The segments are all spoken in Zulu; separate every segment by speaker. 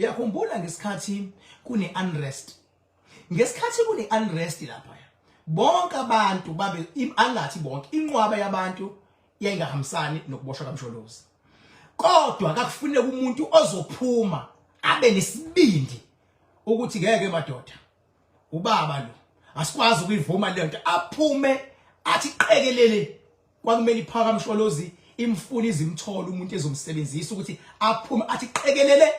Speaker 1: Uyakhumbula ngesikhathi kune unrest. Ngesikhathi kune unrest lapha. Bonke abantu babe angathi bonke inqwaba yabantu yayingahambisani nokuboshwa kaMsholozi. Kodwa akakufuneka umuntu ozophuma abe nesibindi ukuthi ngeke madoda ubaba lo asikwazi ukuyivuma le nto aphume athi qekelele kwakumele iphaka Msholozi imfuni izimthola umuntu ezomsebenzisa ukuthi aphume athi qekelele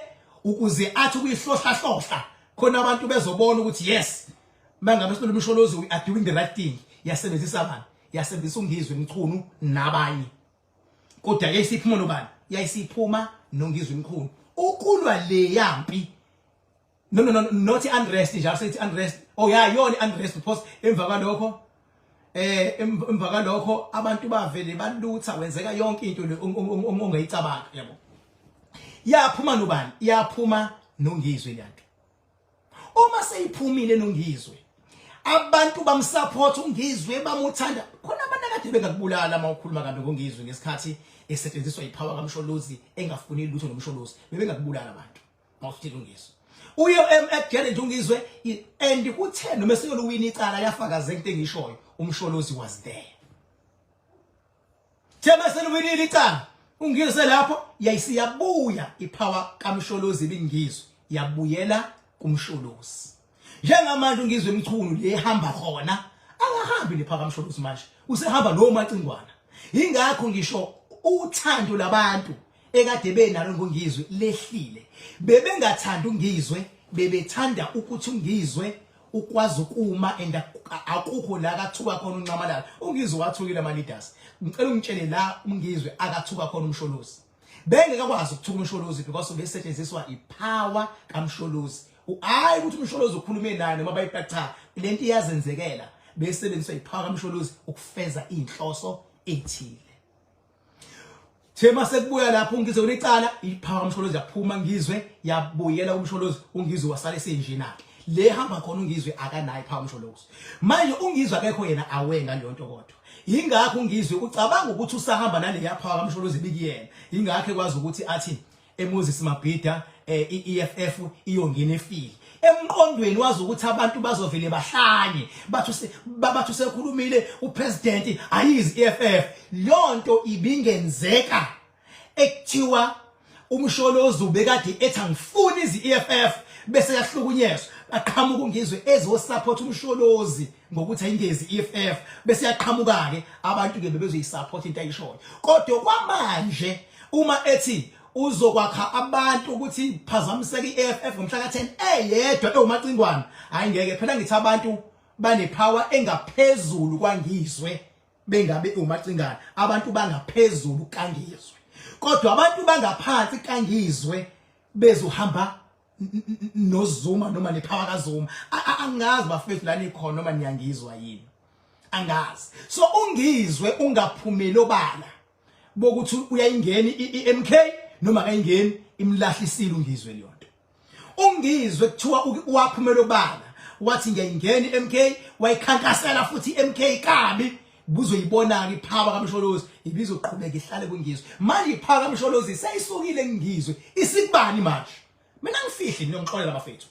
Speaker 1: ukuze athi ukuyihlohla khona abantu bezobona ukuthi yes mangabe sibona Msholozi we are doing the right thing yasebenzisa abantu yasebenzisa Ungizwe Mchunu nabanye kodwa yayisiphuma nobani yayisiphuma noNgizwe Mchunu ukulwa le yampi no not unrest njalo sithi unrest oh yeah yona unrest because emva kalokho abantu bavele balutha wenzeka yonke into le ongayicabanga yabo yaphuma nobani yaphuma noNgizwe lanto uma seyiphumile noNgizwe abantu bamsupport uNgizwe bamuthanda khona abantu akade bengakubulala mawukhuluma kabi ngoNgizwe ngesikhathi esetshenziswa ipower kaMsholozi engafuni lutho noMsholozi bebengakubulala abantu mawuthile uNgizwe uye challenge uNgizwe and kuthe noma seyoluwina icala yafakaza into engishoyo uMsholozi was there thema seluwinile icala uNgizwe lapho yayisiyabuya ipower kaMsholozi bingizwe yabuyela kuMsholozi njengamanje uNgizwe Mchunu lehamba khona akahambi nephaka kaMsholozi manje usehamba lo macingwana ingakho ngisho uthando labantu ekade benalo ngoNgizwe lehlile bebengathanda uNgizwe bebethanda ukuthi uNgizwe ukwazi ukuma and akukho la akathuka khona uncamalala uNgizwe wathukile ama leaders ngicela ungitshele la uNgizwe akathuka khona uMsholozi bengekakwazi ukuthuka uMsholozi because besetshenziswa ipower kaMsholozi hayi ukuthi uMsholozi ukhulume naye noma bayiqacha lento iyazenzekela besebenziswa ipower kaMsholozi ukufeza inhloso ethile thema sekubuya lapho uNgizwe ulicala ipower kaMsholozi yaphuma Ngizwe yabuyela kuMsholozi uNgizwe wasale senjena le hamba khona uNgizwe akanayo ipower kaMsholozi manje uNgizwe akekho yena awenga le nto kodwa ingakho uNgizwe ucabanga ukuthi usahamba nale yapower kaMsholozi bikiyena ingakho ekwazi ukuthi athi eMoses Mabhida EFF iyongena efili emqondweni wazi ukuthi abantu bazovele bahlanye bathu sekhulumile upresident ayizi EFF lonto ibingenzeka ekuthiwa uMsholozi ubekade ethi angifuni izi EFF bese yahlukunyezwa aqhamuka uNgizwe ezosupport uMsholozi ngokuthi ayingezi EFF bese yaqhamuka ke abantu ke bebezoyisupport into ayishoyo kodwa kwamanje uma ethi uzokwakha abantu ukuthi phazamiseke iEFF ngomhla ka10 eyedwa ewumacingwana hayi ngeke phela ngithi abantu banepower engaphezulu kwaNgizwe bengabe umacingana abantu bangaphezulu kaNgizwe kodwa abantu bangaphansi kaNgizwe bezohamba noZuma noma nepower kaZuma angazi bafethu lana ikhona noma niyangizwa yini angazi so uNgizwe ungaphumeli obala bokuthi uyayingena iMK noma kayingeni imlahlisile uNgizwe leyonto uNgizwe kuthiwa waphumela obala wathi ngiyayingena iMK wayikhankasela futhi iMK kabi buzoyibona ke ipower kaMsholozi ibizoqhubeka ihlale kuNgizwe manje ipower kaMsholozi seyisukile kuNgizwe isikubani manje mina ngifihli ngiyongixolela bafethu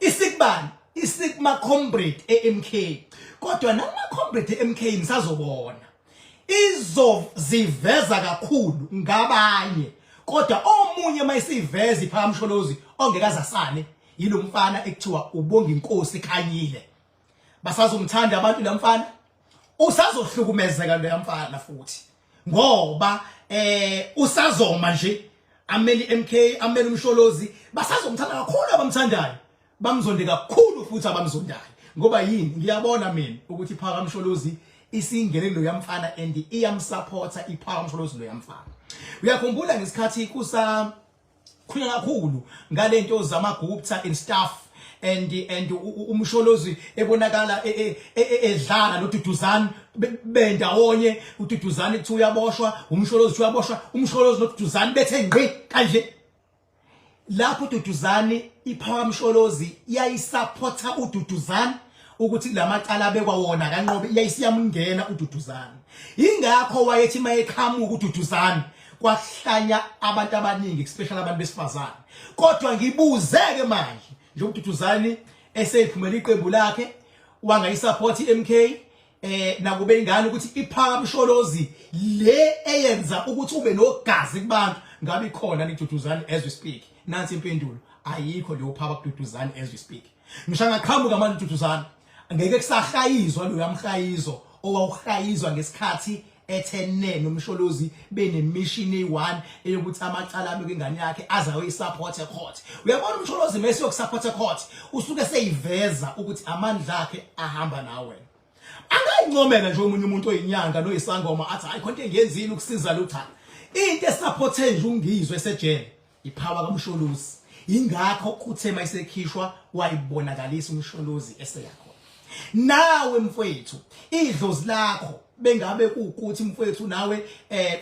Speaker 1: isikubani isikma comrade eMK kodwa nama comrade eMK nisazobona izoziveza kakhulu ngabanye kodwa omunye mayisiveza ipower kaMsholozi ongekazasane yilo mfana ekuthiwa ubonga inkosi khanyile basazomthanda abantu lamfana usazohlukumezeka lo yamfana futhi ngoba usazoma nje ameli MK ameli uMsholozi basazomthanda kakhulu abamthandayo bamzonde kakhulu futhi abamzondayo ngoba yini ngiyabona mina ukuthi ipower kaMsholozi isingene lo yamfana and iyamsupporta ipower kaMsholozi lo yamfana uyakhumbula ngesikhathi kusa khulu kakhulu ngalento zamaGupta and stuff and uMsholozi ebonakala edlala noDuduzane bendawonye uDuduzane kuthi uyaboshwa uMsholozi uyaboshwa uMsholozi noDuduzane bethe ngqi kanje lapho uDuduzane ipower kaMsholozi yayisupporta uDuduzane ukuthi lamacala bekwa wona kanqobe iyayisiyamngena uDuduzane ingakho wayethi mayeqhamuka uDuduzane kwahlanya abantu abaningi especially abantu besifazane. Kodwa ngibuzeke manje nje uDuduzane eseyiphumela iqembu lakhe wangayisupport iMK nakube ingane ukuthi iphaka msholozi le eyenza ukuthi ube nogazi kubantu ngabe ikhona niDuduzane as we speak. Nansi impendulo ayikho leyo phaka kuDuduzane as we speak. Ngisho ngaqhamuka manje uDuduzane ngeke kusahayizwa lo yamhayizo owawuhayizwa ngesikhathi ethene nomsholozi benemission e1 eyokuthi amacala ami kwingane yakhe azayoyisupport ecourt. Uyabona umsholozi mase yokusupport ecourt usuke seyiveza ukuthi amandla akhe ahamba nawe. Angayincomela nje umunye umuntu oyinyanga noyisangoma athi hayi konke ngiyenzini ukusiza lo cha. Into esupporte nje Ungizwe esejele ipower kaMsholozi. Ingakho uthema isekhishwa wayibonakalisa umsholozi eseyakho. Nawe mfowethu idlozi lakho bengabe ukuthi mfowethu nawe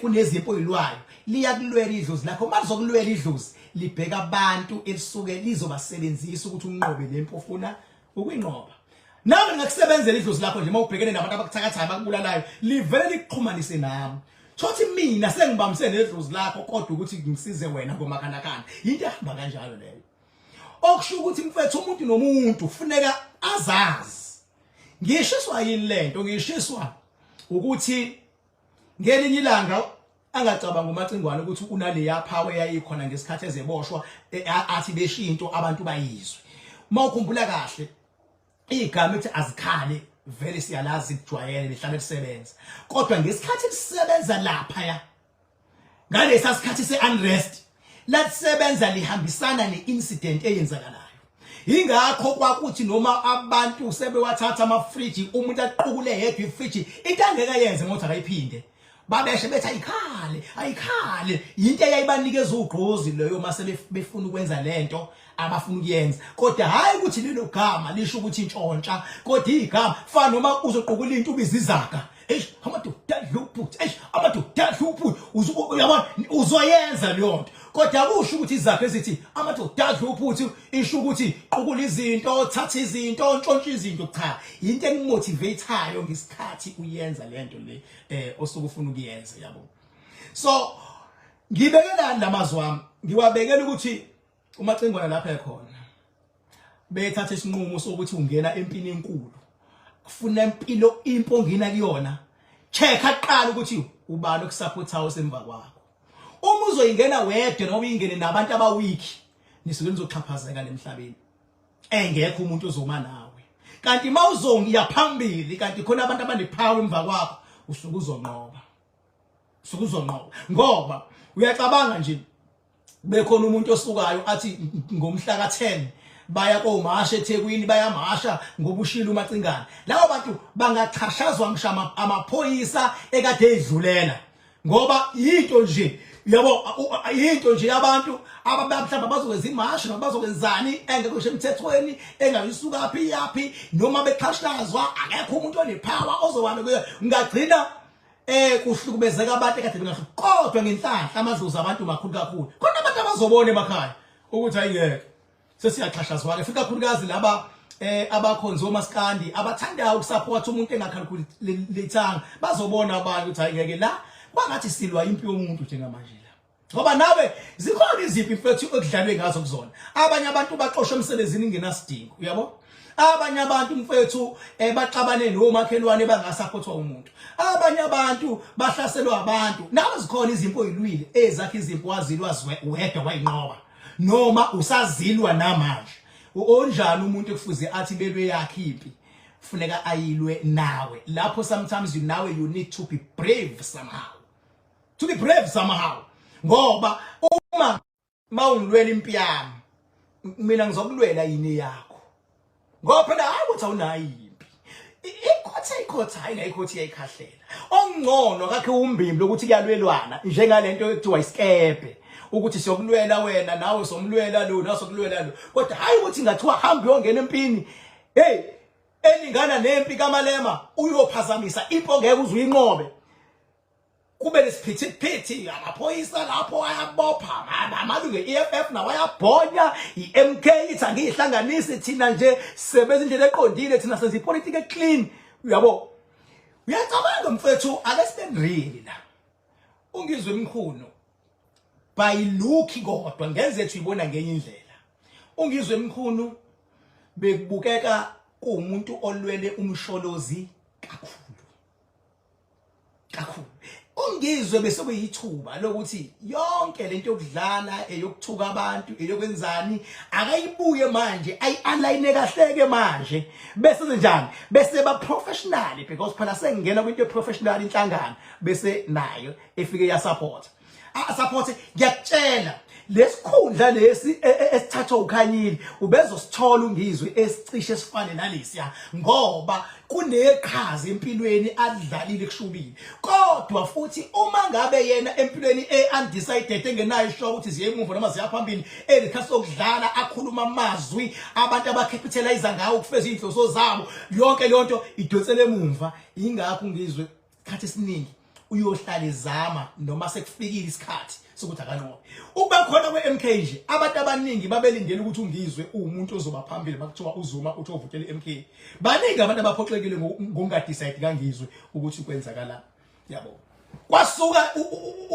Speaker 1: kunezimpo oyilwayo liyakulwela idlozi lakho malizokulwela idlozi libheka abantu elisuke lizobasebenzisa ukuthi unqobe lempo ofuna ukwinqoba. Nawe ngakusebenzela idlozi lakho nje mawubhekene nabantu abakuthakathayo abakubulalayo livele likuxhumanise nami. Thothi mina sengibambise nedlozi lakho kodwa ukuthi ngisize wena ngomakhanakana. Into ehamba kanjalo leyo. Okusho ukuthi mfethu umuntu nomuntu kufuneka azazi. Ngishiswa yini lento ngishiswa ukuthi ngelinye ilanga angacabanga umacingwane ukuthi unale yaphawe yayikhona ngesikhathi ezeboshwa athi beshinto abantu bayizwe. Mawukhumbula kahle igama ethi azikhale vele siyalazi kujwayele lihlale lisebenza. Kodwa ngesikhathi lisebenza lapha ya ngalesa sikhathi seunrest lasebenza lihambisana neincident eyenzakalayo. Ingakho kwakuthi noma abantu sebewathatha amafriji umuntu aqhukule yedwa ifriji into angeke yenze ngothi akayiphinde babeshe bethi ayikhale into eyayibanikeza ugqozi leyo mase befuna ukwenza lento abafuna ukuyenza. Kodwa hayi ukuthi lelo gama lisho ukuthi intshontsha kodwa igama fana noma uzoqhukula into ubizizaga amadoda dluphuthi amadoda dluphuthi uyabona uzoyenza leyo nto. Kodwa kusho ukuthi izakhe ezithi amadoda dluphuthi isho ukuthi qhukula izinto thatha izinto ntshontsha izinto cha into engimotivateayo ngesikhathi uyenza lento le osuke ufuna ukuyenza yabo. So ngibekela namazwi wami ngiwabekela ukuthi umacingwana lapha ekhona bethatha isinqumo sokuthi ungena empini enkulu ufuna impilo impongina kuyona check aqala ukuthi ubani okusupportayo semva kwakho. Uma uzoyingena wedwa noma uyingene nabantu abawiki nisuke nizoxhaphazeka emhlabeni engekho umuntu ozoma nawe. Kanti mawuzongiya phambili kanti khona abantu abanepower emva kwakho usuke uzonqoba. Usuke uzonqoba ngoba uyacabanga nje bekhona umuntu osukayo athi ngomhla ka10 baya komasha eThekwini bayamasha ngobushilo umacingana. Labo bantu bangachashazwa ngishama amaphoyisa ekade edlulela ngoba into nje yabo into nje abantu abamhlamba bazokwenza imashi noma bazokwenzani engekho emthethweni engayisuka yaphi noma beqhashazwa akekho umuntu onepower ozobana ngagcina kuhlukumezeka abantu ekade bengahle kodwa ngenhlahla amadlozi abantu makhulu kakhulu khona abantu abazobona emakhaya ukuthi ayingeke sesiyaxhashazwa ke fika kakhulukazi laba abakhonzo maskandi abathandayo ukusupport umuntu engakhalkulethanga bazobona abantu ukuthi ayingeke la kwangathi silwa impi yomuntu njengamanje la ngoba nawe zikhona iziphi mfethu okudlalwe ngazo kuzona. Abanye abantu baxoshwe emsebenzini ingenasidingo uyabo. Abanye abantu mfethu baxabane nomakhelwane bangasupportwa umuntu. Abanye abantu bahlaselwa abantu. Nawe zikhona izimpo oyilwile ezakhe izimpo wazilwa wedwa wayinqoba noma usazilwa namanje. Onjani umuntu ekufuze athi belwe yakhe impi kufuneka ayilwe nawe. Lapho sometimes you need to be brave somehow. To be brave somehow. Ngoba uma mawungilwela impi yami mina ngizokulwela yini yakho. Ngoba phela hayi ukuthi awunayo impi. Ikhotha hayi ngayikhothi yayikhahlela. Ongcono kakhe umbimbi lokuthi kuyalwelwana njengalento ekuthiwa iskebe. Ukuthi siyokulwela wena nawe somlwela lo nasokulwela lo. Kodwa hayi ukuthi ngathiwa hamba uyongena empini. Hey elingana nempi kaMalema uyophazamisa impo ngeke uzuyinqobe. Kube lesiphithi amaphoyisa lapho ayabopha amalungu EFF nawo ayabhonya iMK ithi angihlanganise thina nje sebenza indlela eqondile thina senza ipolitiki eclean uyabo. Uyacabanga mfethu ake sibe real la. Ungizwe emkhulu by look kodwa ngenze ethi uyibona ngenye indlela. Ungizwe emkhulu bekubukeka kuumuntu olwele umsholozi kakhulu. Ungizwe bese kuyithuba lokuthi yonke lento yokudlala eyokuthuka abantu eyokwenzani akayibuye manje ayi-align kahleke manje bese njani bese ba professional because phela sengena kwinto professional inhlangano bese nayo efike ya support ngiyakutshela lesikhundla lesi esithathwa ukhanyile ubezosithola Ungizwe esicishe sifane nalesiya ngoba kuneqhaza empilweni adlalile kushubile kodwa futhi uma ngabe yena empilweni undecided engenayo isho ukuthi ziye emuva noma ziya phambili elikhathi lokudlala akhuluma amazwi abantu abacapitalize ngawo ukufeza inhloso zabo yonke le nto idonsele emuva ingakho Ngizwe isikhathi esiningi uyohlala ezama noma sekufikile isikhathi sokuthi akanqobe ukuba khona kweMK nje abantu abaningi babelindele ukuthi Ungizwe umuntu ozoba phambili bakuthiwa uZuma uthi ovutele iMK baningi abantu abaphoxekile ngokungadecide kaNgizwe ukuthi kwenzakala yabo kwasuka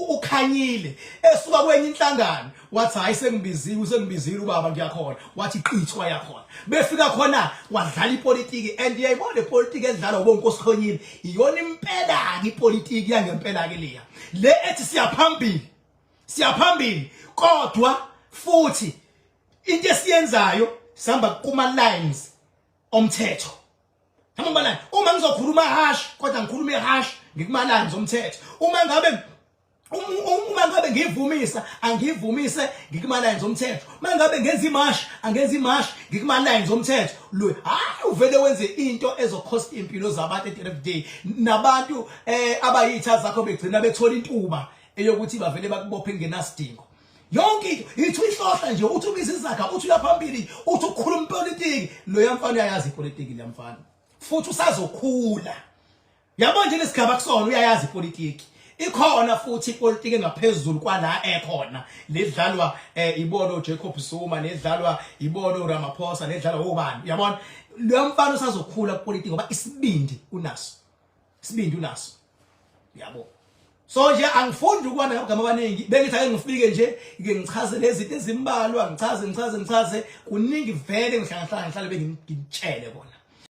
Speaker 1: ukhanyile esuka kwenye inhlangano wathi hayi sengibizile ubaba ngiyakhona wathi qithwa yakhona befika khona wadlala ipolitiki and yayibona ipolitiki edlalwa uBonkosi iyona impela ipolitiki yangempela ke leya le ethi siyaphambili kodwa futhi into esiyenzayo sihamba kuma lines omthetho hamba line uma ngizokhuluma hash kodwa ngikhulume hash ngikuma lines omthetho uma ngabe ngivumisa angivumise ngikuma lines omthetho uma ngabe ngenza imash angenza imash ngikuma lines omthetho lo hayi uvele wenze into ezocost impilo zabantu at the end of the day nabantu abayitha zakho begcina bethola intuba eyokuthi bavele bakubophe ngenasidingo yonke into ithi uyihlohla nje uthi ubiza izakha uthi uyaphambili uthi ukukhuluma ipolitiki lo yamfana uyayazi ipolitiki lamfana futhi usazokhula yabo nje lesigaba kusona uyayazi ipolitiki ikhona futhi ipolitiki engaphezulu kwala ekhona ledlalwa ibono Jacob Zuma nedlalwa ibono Ramaphosa nedlalwa obani yabona lo mfana usazokhula ipolitiki ngoba isibindi unaso yabo so nje angifundi ukubona ngabagama abaningi bengithi ake ngifike nje ngike ngichaze lezi zinto ezimbalwa ngichaze kuningi vele ngihlala bengitshele bona